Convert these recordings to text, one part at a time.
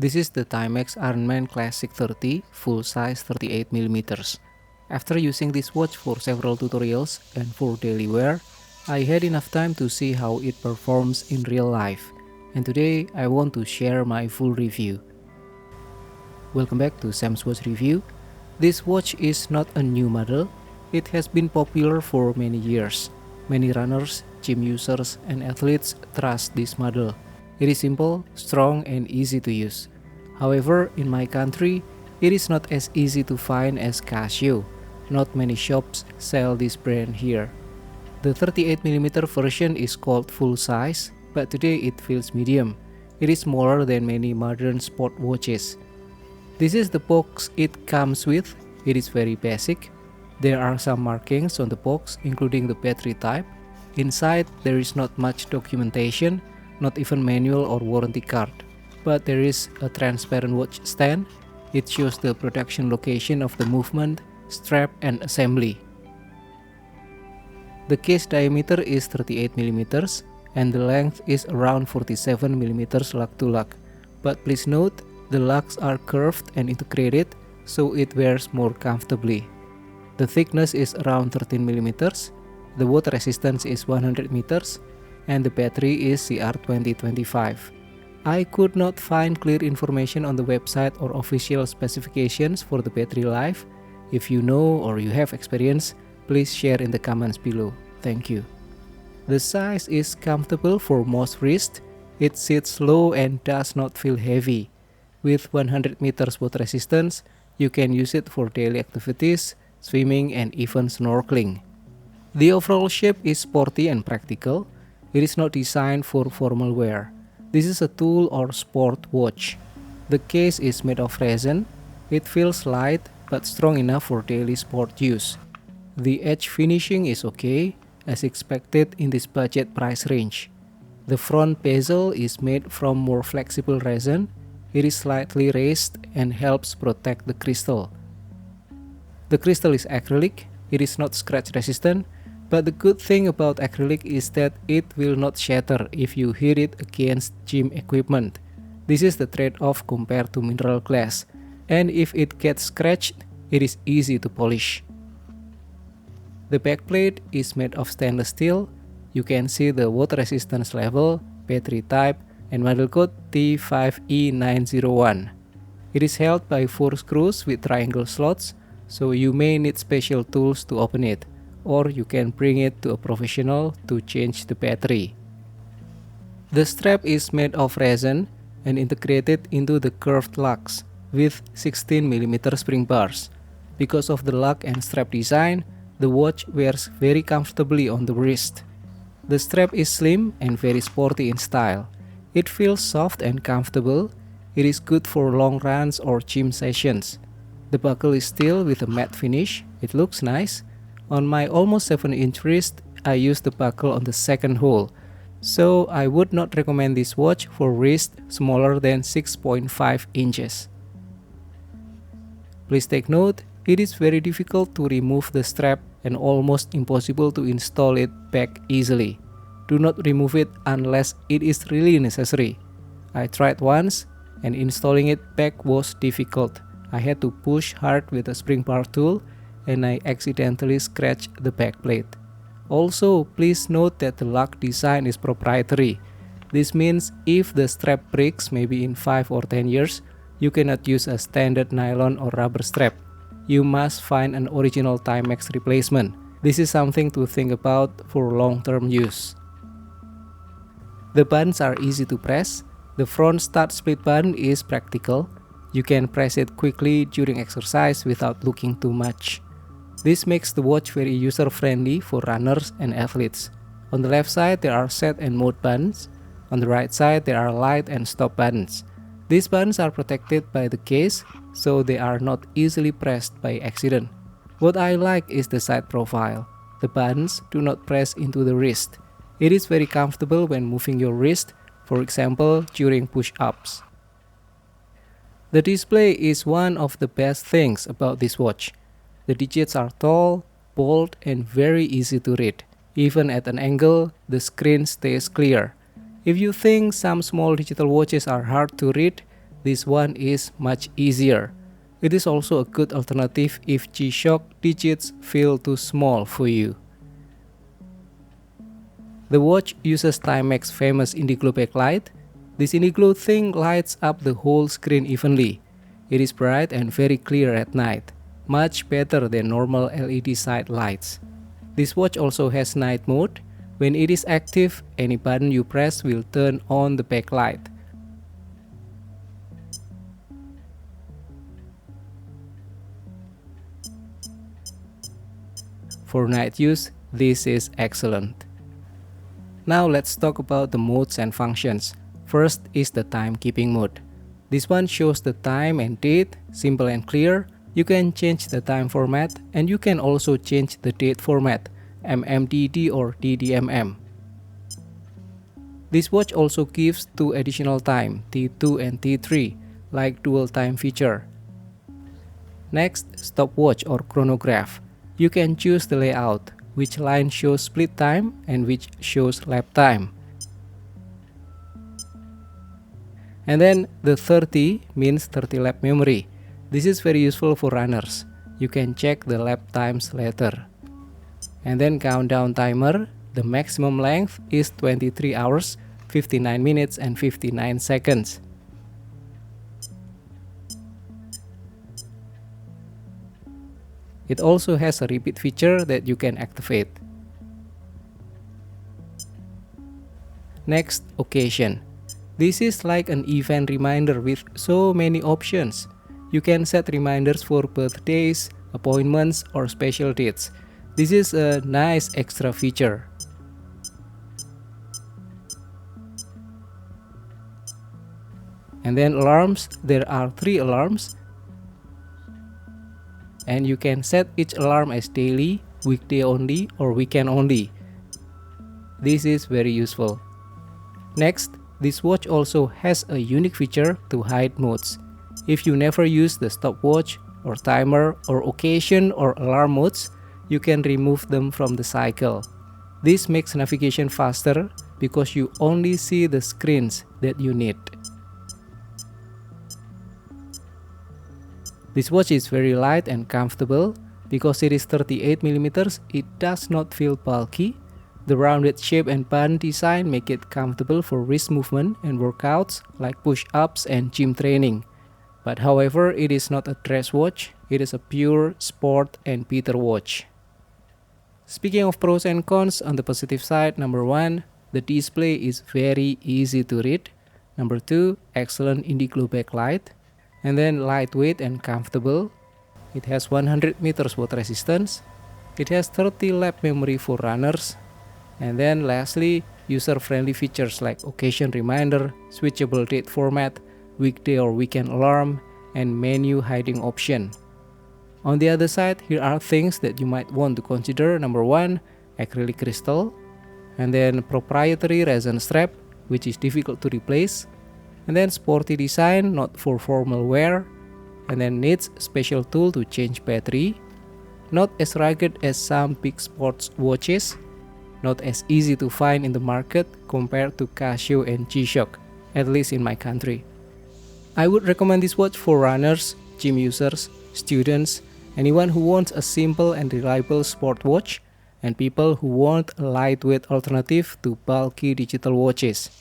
This is the Timex Ironman Classic 30 full size 38mm. After using this watch for several tutorials and for daily wear, I had enough time to see how it performs in real life, and today I want to share my full review. Welcome back to Sam's Watch Review. This watch is not a new model, it has been popular for many years. Many runners, gym users, and athletes trust this model. It is simple, strong, and easy to use. However, in my country, it is not as easy to find as Casio. Not many shops sell this brand here. The 38mm version is called full size, but today it feels medium. It is smaller than many modern sport watches. This is the box it comes with. It is very basic. There are some markings on the box, including the battery type. Inside, there is not much documentation, not even manual or warranty card. But there is a transparent watch stand. It shows the production location of the movement, strap, and assembly. The case diameter is 38mm and the length is around 47mm lug to lug. But please note, the lugs are curved and integrated, so it wears more comfortably. The thickness is around 13mm, the water resistance is 100 meters, and the battery is CR2025. I could not find clear information on the website or official specifications for the battery life. If you know or you have experience, please share in the comments below. Thank you. The size is comfortable for most wrists. It sits low and does not feel heavy. With 100 meters water resistance, you can use it for daily activities, swimming, and even snorkeling. The overall shape is sporty and practical. It is not designed for formal wear. This is a tool or sport watch. The case is made of resin. It feels light but strong enough for daily sport use. The edge finishing is okay, as expected in this budget price range. The front bezel is made from more flexible resin. It is slightly raised and helps protect the crystal. The crystal is acrylic. It is not scratch resistant. But the good thing about acrylic is that it will not shatter if you hit it against gym equipment. This is the trade-off compared to mineral glass, and if it gets scratched, it is easy to polish. The backplate is made of stainless steel. You can see the water resistance level, battery type, and model code T5E901. It is held by 4 screws with triangle slots, so you may need special tools to open it, or you can bring it to a professional to change the battery. The strap is made of resin and integrated into the curved lugs with 16mm spring bars. Because of the lug and strap design, the watch wears very comfortably on the wrist. The strap is slim and very sporty in style. It feels soft and comfortable. It is good for long runs or gym sessions. The buckle is steel with a matte finish. It looks nice. On my almost 7-inch wrist, I use the buckle on the second hole, so I would not recommend this watch for wrists smaller than 6.5 inches. Please take note, it is very difficult to remove the strap and almost impossible to install it back easily. Do not remove it unless it is really necessary. I tried once, and installing it back was difficult. I had to push hard with a spring bar tool, and I accidentally scratched the backplate. Also, please note that the lug design is proprietary. This means if the strap breaks maybe in 5 or 10 years, you cannot use a standard nylon or rubber strap. You must find an original Timex replacement. This is something to think about for long-term use. The buttons are easy to press. The front start split button is practical. You can press it quickly during exercise without looking too much. This makes the watch very user-friendly for runners and athletes. On the left side, there are set and mode buttons. On the right side, there are light and stop buttons. These buttons are protected by the case, so they are not easily pressed by accident. What I like is the side profile. The buttons do not press into the wrist. It is very comfortable when moving your wrist, for example, during push-ups. The display is one of the best things about this watch. The digits are tall, bold, and very easy to read. Even at an angle, the screen stays clear. If you think some small digital watches are hard to read, this one is much easier. It is also a good alternative if G-Shock digits feel too small for you. The watch uses Timex famous Indiglo backlight. This Indiglo thing lights up the whole screen evenly. It is bright and very clear at night, much better than normal LED side lights. This watch also has night mode. When it is active, any button you press will turn on the backlight. For night use, this is excellent. Now let's talk about the modes and functions. First is the timekeeping mode. This one shows the time and date, simple and clear. You can change the time format and you can also change the date format, MMDD or DDMM. This watch also gives 2 additional time, T2 and T3, like dual time feature. Next, stopwatch or chronograph. You can choose the layout, which line shows split time and which shows lap time. And then the 30 means 30 lap memory. This is very useful for runners. You can check the lap times later. And then countdown timer. The maximum length is 23 hours, 59 minutes and 59 seconds. It also has a repeat feature that you can activate. Next, occasion. This is like an event reminder with so many options. You can set reminders for birthdays, appointments, or special dates. This is a nice extra feature. And then alarms. There are 3 alarms. And you can set each alarm as daily, weekday only, or weekend only. This is very useful. Next, this watch also has a unique feature to hide modes. If you never use the stopwatch or timer or occasion or alarm modes, you can remove them from the cycle. This makes navigation faster because you only see the screens that you need. This watch is very light and comfortable. Because it is 38mm, it does not feel bulky. The rounded shape and band design make it comfortable for wrist movement and workouts like push-ups and gym training. But however, it is not a dress watch, it is a pure sport and beater watch. Speaking of pros and cons, on the positive side, number 1, the display is very easy to read. Number 2, excellent Indiglo backlight. And then lightweight and comfortable. It has 100 meters water resistance. It has 30 lap memory for runners. And then lastly, user-friendly features like occasion reminder, switchable date format, weekday or weekend alarm, and menu hiding option. On the other side, here are things that you might want to consider. Number 1, acrylic crystal. And then proprietary resin strap, which is difficult to replace. And then sporty design, not for formal wear. And then needs special tool to change battery. Not as rugged as some big sports watches. Not as easy to find in the market compared to Casio and G-Shock, at least in my country. I would recommend this watch for runners, gym users, students, anyone who wants a simple and reliable sport watch, and people who want a lightweight alternative to bulky digital watches.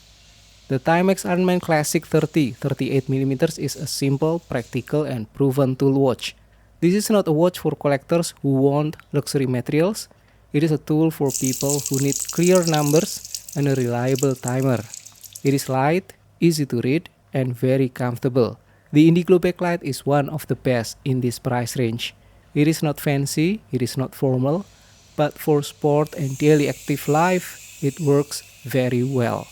The Timex Ironman Classic 38mm is a simple, practical, and proven tool watch. This is not a watch for collectors who want luxury materials. It is a tool for people who need clear numbers and a reliable timer. It is light, easy to read, and very comfortable. The Indiglo backlight is one of the best in this price range. It is not fancy, it is not formal, but for sport and daily active life, it works very well.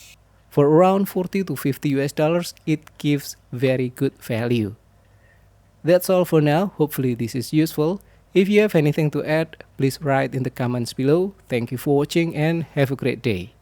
For around $40 to $50, it gives very good value. That's all for now. Hopefully this is useful. If you have anything to add, please write in the comments below. Thank you for watching and have a great day.